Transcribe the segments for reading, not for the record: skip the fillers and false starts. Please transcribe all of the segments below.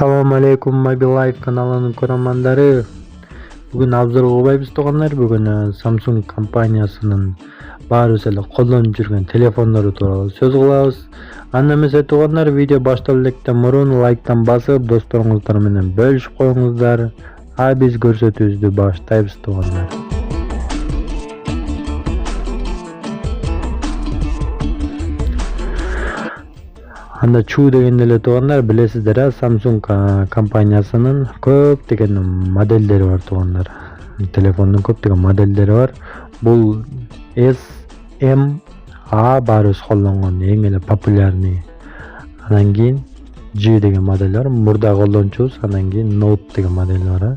Assalamu alaikum Mobil Life kanalынын көрөрмандары. Бүгүн обзор кылбайбыз туугандар. Бүгүн Samsung компаниясынын баарыбыз эле колдонуп жүргөн телефондору тууралуу сөз кылабыз. Анда эмесе туугандар, видео баштап электен мурун лайктан басып, досторуңуздар менен бөлүшүп коюңуздар. А биз көрсөтүүбүздү баштайбыз туугандар. Анда чуу дегенде эле туугандар, билесиздер, Samsung компаниясынын көптөгөн модельдери бар туугандар. Телефондун көптөгөн модельдери бар. Бул S, M, A баарыбыз колдонгон эң эле популярный. Андан кийин G деген модель бар. Мурда колдончубуз. Андан кийин Note деген модель бар.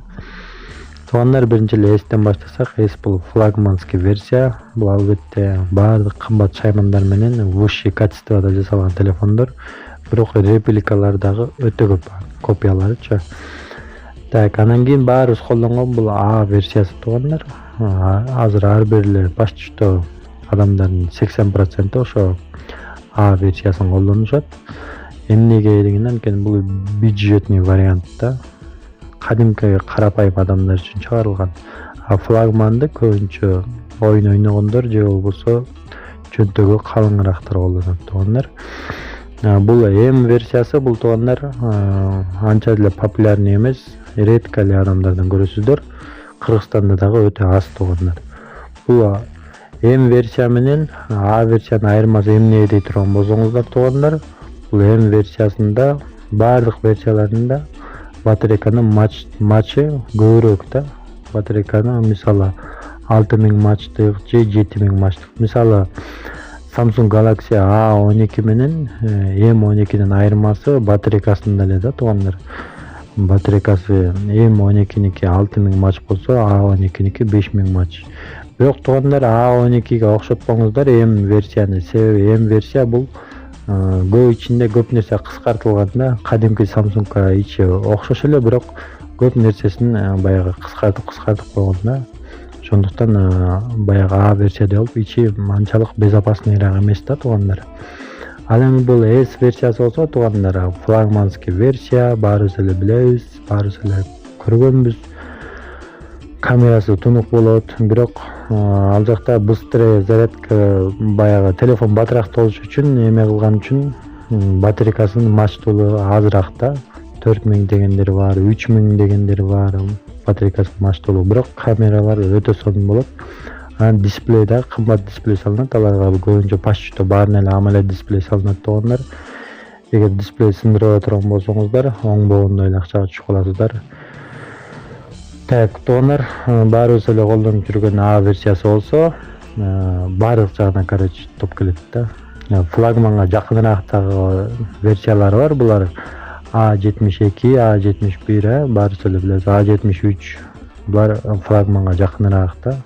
Туугандар, биринчи эле S'тен баштасак, S бул флагманский версия. Бул албетте баардык кымбат шаймандар менен высший качествода жасалган телефондор. Бирок репликалар дагы өтө көп, копияларычы. Так, андан кийин баарыбыз колдонгон бул A версиясы туугандар. Азыр ар бир эле почти что адамдардын 80% ошо A версиясын колдонушат. Эмнеге дегенде, анткени бул бюджетный вариант да. Кадимки карапайым адамдар үчүн чыгарылган. Флагманды көбүнчө оюн ойногондор же болбосо чөнтөгү калыңыраактар колдонот туугандар. Бул M версиясы, бул туугандар анча деле популярный эмес, редко эле адамдардан көрөсүздөр. Кыргызстанда дагы өтө аз туугандар. Бул M версия менен A версиянын айырмасы эмне дей турган болсоңуздар туугандар, бул M версиясында баардык версияларында батарейканын мачы көбүрөөк да. Батарейканы мисалы 6000 мачтык же 7000 мачтык. Мисалы Samsung Galaxy A12 менен M12дин айырмасы батарейкасында эле да туугандар. Батарейкасы M12ники 6000 мач болсо, A12ники 5000 мач. Бирок туугандар, A12ге окшотпоңуздар M версияны. Себеби M версия бул көп ичинде көп нерсе кыскартылган да. Кадимки Samsungга ичи окшош эле, бирок көп нерсесин баягы кыскартып койгон да. Ошондуктан баягы A версияда болуп, ичи анчалык безопасныйраак эмес да туугандар. Ал эми бул S версиясы болсо туугандар, флагманский версия, баарыбыз эле билебиз, баарыбыз эле көргөнбүз. Камерасы тунук болот, бирок ал жакта быстрый зарядка, баягы телефон батыраак болуш үчүн эме кылган үчүн батарейкасынын мачтуулугу азыраак да. 4000 дегендери бар, 3000 дегендери бар. Батарейкасынын мачтуулугу, бирок камералар өтө сонун болот. Анан дисплей да кымбат дисплей салынат. Аларга көбүнчө почти что баарына эле AMOLED дисплей салынат туугандар. Эгер дисплей сындырып турган болсоңуздар, оңбогондой эле акчага түшүп каласыздар. Так, туугандар, баарыбыз эле колдонуп жүргөн A версиясы болсо, баардык жагынан короче топ келет да. Флагманга жакыныраак дагы версиялары бар. Булар A72, A71, баарыбыз эле билебиз, A73. Булар флагманга жакыныраак да.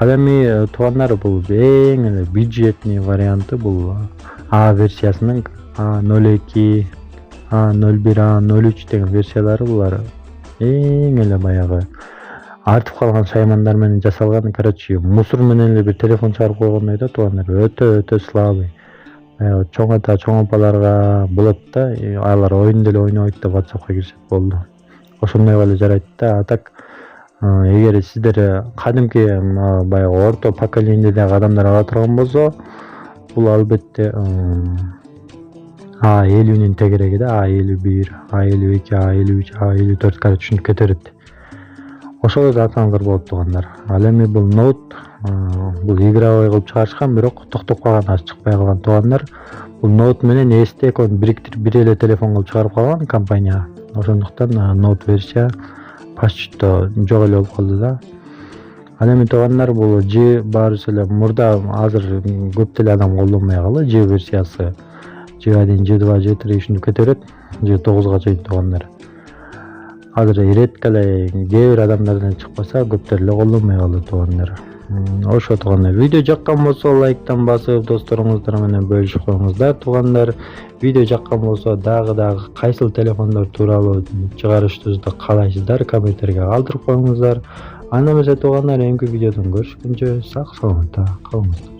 Ал эми туугандар, бул эң эле бюджетный варианты бул A версиясынын A02, A01, A03 деген версиялары. Булар эң эле баягы артып калган шаймандар менен жасалган, короче, мусор менен эле бир телефон чыгарып койгондой да туугандар. Өтө слабый. Чоң апаларга болот да, алар оюн деле ойнобойт да, WhatsAppка киришет болду. Ошондойго эле жарайт да. А так, эгер сиздер кадимки баягы орто поколениедеги адамдар ала турган болсо, бул албетте A50нин тегереги да, A51, A52, A53, A54 короче ушинтип кетерет. Ошол эле алсаңыздар болот туугандар. Ал эми бул Note, бул игровой кылып чыгарышкан, бирок токтоп калган, аз чыкпай калган туугандар. Бул Note менен S-ти бириктирип бир эле телефон кылып чыгарып калган компания. Ошондуктан Note версия почти что жок эле болуп калды да. Ал эми туугандар, бул G баарыбыз эле мурда, азыр көп деле адам колдонбой калды. G версиясы G1, G2, G3 ушинтип кетерет. G9га чейин туугандар. Азыр редко эле кээ бир адамдардан чыкпаса, көптөр эле колдонбой калды туугандар. Ошо туугандар, видео жаккан болсо лайктан басып, досторуңуздар менен бөлүшүп коюңуздар туугандар. Видео жаккан болсо дагы кайсыл телефондор тууралуу чыгарышыбызды каалайсыздар, комментарийге калтырып коюңуздар. Анда эмесе туугандар, эмки видеодон көрүшкөнчө сак саламатта калыңыздар.